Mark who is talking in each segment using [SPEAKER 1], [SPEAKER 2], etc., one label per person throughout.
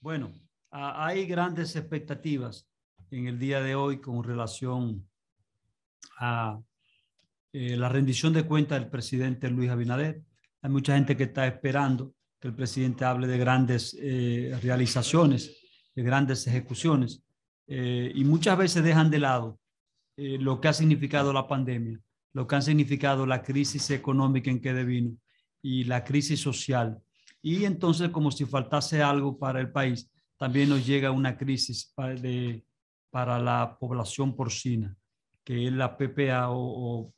[SPEAKER 1] Bueno, hay grandes expectativas en el día de hoy con relación a la rendición de cuentas del presidente Luis Abinader. Hay mucha gente que está esperando que el presidente hable de grandes realizaciones, de grandes ejecuciones, y muchas veces dejan de lado lo que ha significado la pandemia, lo que ha significado la crisis económica en que devino y la crisis social. Y entonces, como si faltase algo para el país, también nos llega una crisis para la población porcina, que es la PPA o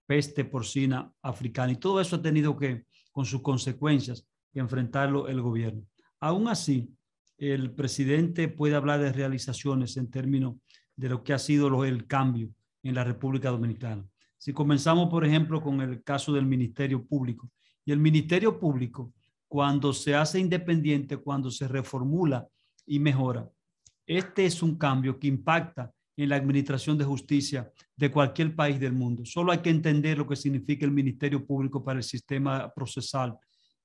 [SPEAKER 1] peste porcina africana. Y todo eso ha tenido que, con sus consecuencias, enfrentarlo el gobierno. Aún así, el presidente puede hablar de realizaciones en términos de lo que ha sido el cambio en la República Dominicana. Si comenzamos, por ejemplo, con el caso del Ministerio Público. Y el Ministerio Público, cuando se hace independiente, cuando se reformula y mejora, este es un cambio que impacta en la administración de justicia de cualquier país del mundo. Solo hay que entender lo que significa el Ministerio Público para el sistema procesal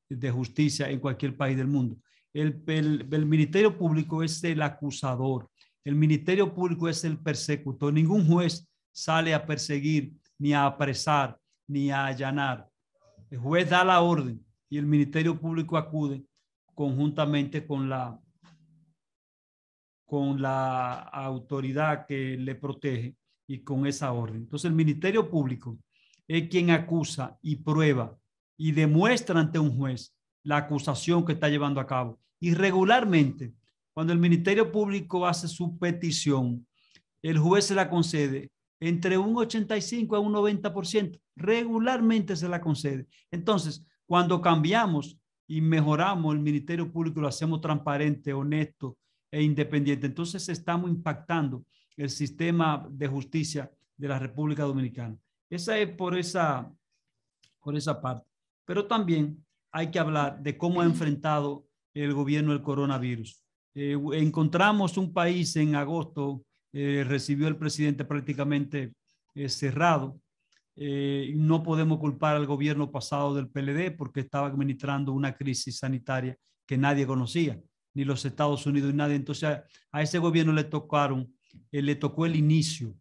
[SPEAKER 1] de justicia en cualquier país del mundo. El Ministerio Público es el acusador, el Ministerio Público es el persecutor. Ningún juez sale a perseguir, ni a apresar, ni a allanar. El juez da la orden y el Ministerio Público acude conjuntamente con la autoridad que le protege y con esa orden. Entonces, el Ministerio Público es quien acusa y prueba y demuestra ante un juez la acusación que está llevando a cabo. Y regularmente, cuando el Ministerio Público hace su petición, el juez se la concede entre un 85 a un 90%. Regularmente se la concede. Entonces, cuando cambiamos y mejoramos el Ministerio Público, lo hacemos transparente, honesto e independiente, entonces estamos impactando el sistema de justicia de la República Dominicana. Esa es por esa parte. Pero también hay que hablar de cómo ha enfrentado el gobierno el coronavirus. Encontramos un país en agosto, recibió el presidente prácticamente cerrado. No podemos culpar al gobierno pasado del PLD porque estaba administrando una crisis sanitaria que nadie conocía, ni los Estados Unidos ni nadie. Entonces a ese gobierno le tocó el inicio,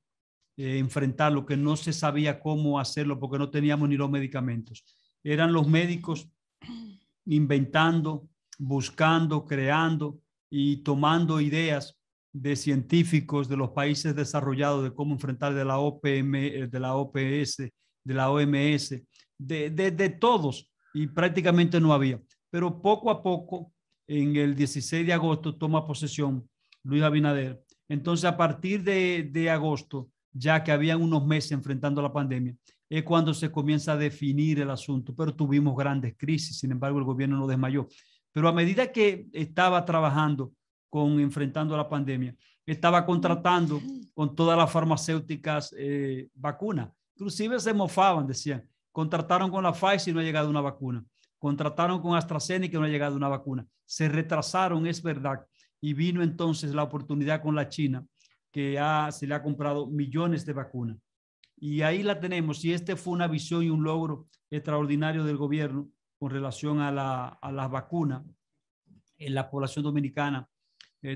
[SPEAKER 1] enfrentar lo que no se sabía cómo hacerlo porque no teníamos ni los medicamentos. Eran los médicos inventando, buscando, creando y tomando ideas de científicos de los países desarrollados de cómo enfrentar de la OPM, de la OPS, de la OMS, de todos, y prácticamente no había. Pero poco a poco, en el 16 de agosto, toma posesión Luis Abinader. Entonces, a partir de agosto, ya que habían unos meses enfrentando la pandemia, es cuando se comienza a definir el asunto, pero tuvimos grandes crisis, sin embargo el gobierno no desmayó. Pero a medida que estaba trabajando enfrentando la pandemia, estaba contratando con todas las farmacéuticas vacunas. Inclusive se mofaban, decían, contrataron con la Pfizer y no ha llegado una vacuna. Contrataron con AstraZeneca y no ha llegado una vacuna. Se retrasaron, es verdad, y vino entonces la oportunidad con la China, que se le ha comprado millones de vacunas. Y ahí la tenemos. Y este fue una visión y un logro extraordinario del gobierno con relación a las vacunas. En la población dominicana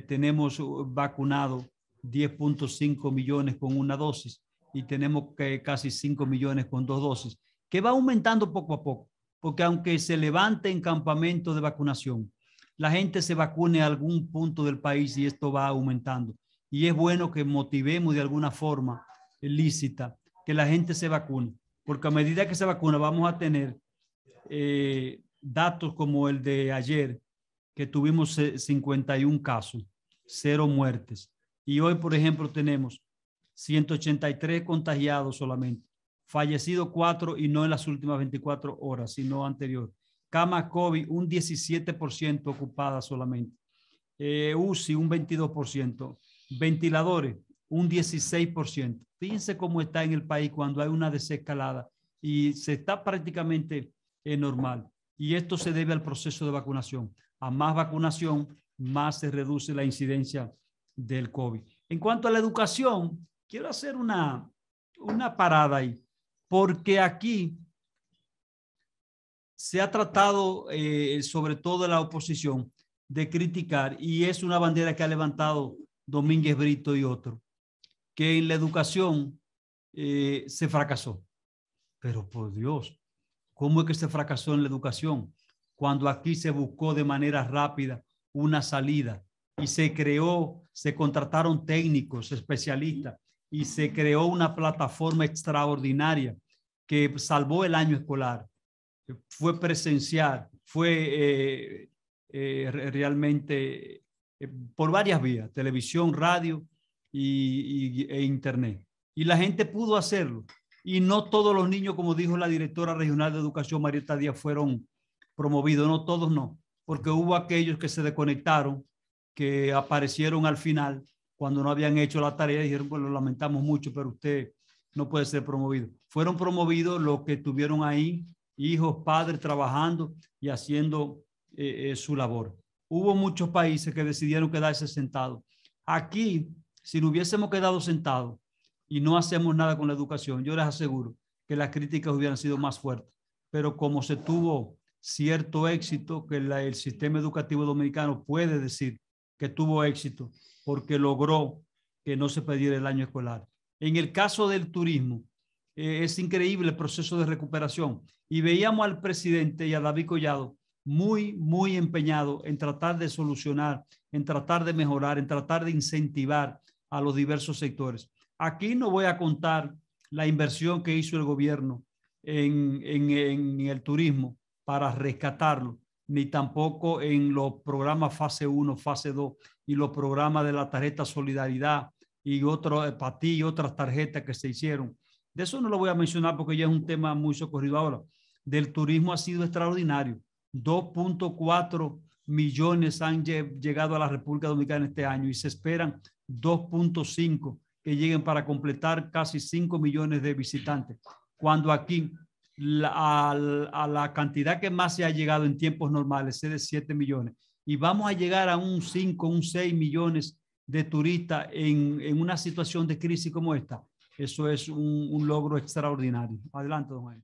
[SPEAKER 1] tenemos vacunado 10.5 millones con una dosis y tenemos casi 5 millones con dos dosis, que va aumentando poco a poco, porque aunque se levanten campamentos de vacunación, la gente se vacune a algún punto del país y esto va aumentando. Y es bueno que motivemos de alguna forma lícita que la gente se vacune, porque a medida que se vacuna vamos a tener datos como el de ayer, que tuvimos 51 casos, 0 muertes. Y hoy, por ejemplo, tenemos 183 contagiados solamente, fallecidos 4 y no en las últimas 24 horas, sino anterior. Cama COVID, un 17% ocupada solamente. UCI, un 22%. Ventiladores, un 16%. Fíjense cómo está en el país cuando hay una desescalada y se está prácticamente normal. Y esto se debe al proceso de vacunación. A más vacunación, más se reduce la incidencia del COVID. En cuanto a la educación, quiero hacer una parada ahí, porque aquí se ha tratado, sobre todo la oposición, de criticar, y es una bandera que ha levantado Domínguez Brito y otros, que en la educación se fracasó. Pero por Dios, ¿cómo es que se fracasó en la educación? Cuando aquí se buscó de manera rápida una salida y se creó, se contrataron técnicos, especialistas, y se creó una plataforma extraordinaria que salvó el año escolar. Fue presencial, fue realmente por varias vías, televisión, radio e internet. Y la gente pudo hacerlo. Y no todos los niños, como dijo la directora regional de educación, Marieta Díaz, fueron promovidos. No todos, no. Porque hubo aquellos que se desconectaron, que aparecieron al final cuando no habían hecho la tarea y dijeron, pues lo lamentamos mucho, pero usted no puede ser promovido. Fueron promovidos los que estuvieron ahí, hijos, padres, trabajando y haciendo su labor. Hubo muchos países que decidieron quedarse sentados. Aquí, si no hubiésemos quedado sentados y no hacemos nada con la educación, yo les aseguro que las críticas hubieran sido más fuertes. Pero como se tuvo cierto éxito, que el sistema educativo dominicano puede decir que tuvo éxito porque logró que no se perdiera el año escolar. En el caso del turismo, es increíble el proceso de recuperación. Y veíamos al presidente y a David Collado muy empeñado en tratar de solucionar, en tratar de mejorar, en tratar de incentivar a los diversos sectores. Aquí no voy a contar la inversión que hizo el gobierno en el turismo para rescatarlo, ni tampoco en los programas fase 1, fase 2 y los programas de la tarjeta Solidaridad y otros para ti y otras tarjetas que se hicieron. De eso no lo voy a mencionar porque ya es un tema muy socorrido ahora. Del turismo ha sido extraordinario. 2.4 millones han llegado a la República Dominicana este año y se esperan 2.5 que lleguen para completar casi 5 millones de visitantes. Cuando aquí a la cantidad que más se ha llegado en tiempos normales es de 7 millones. Y vamos a llegar a un 5, un 6 millones de turistas en una situación de crisis como esta. Eso es un logro extraordinario. Adelante, don Jaime.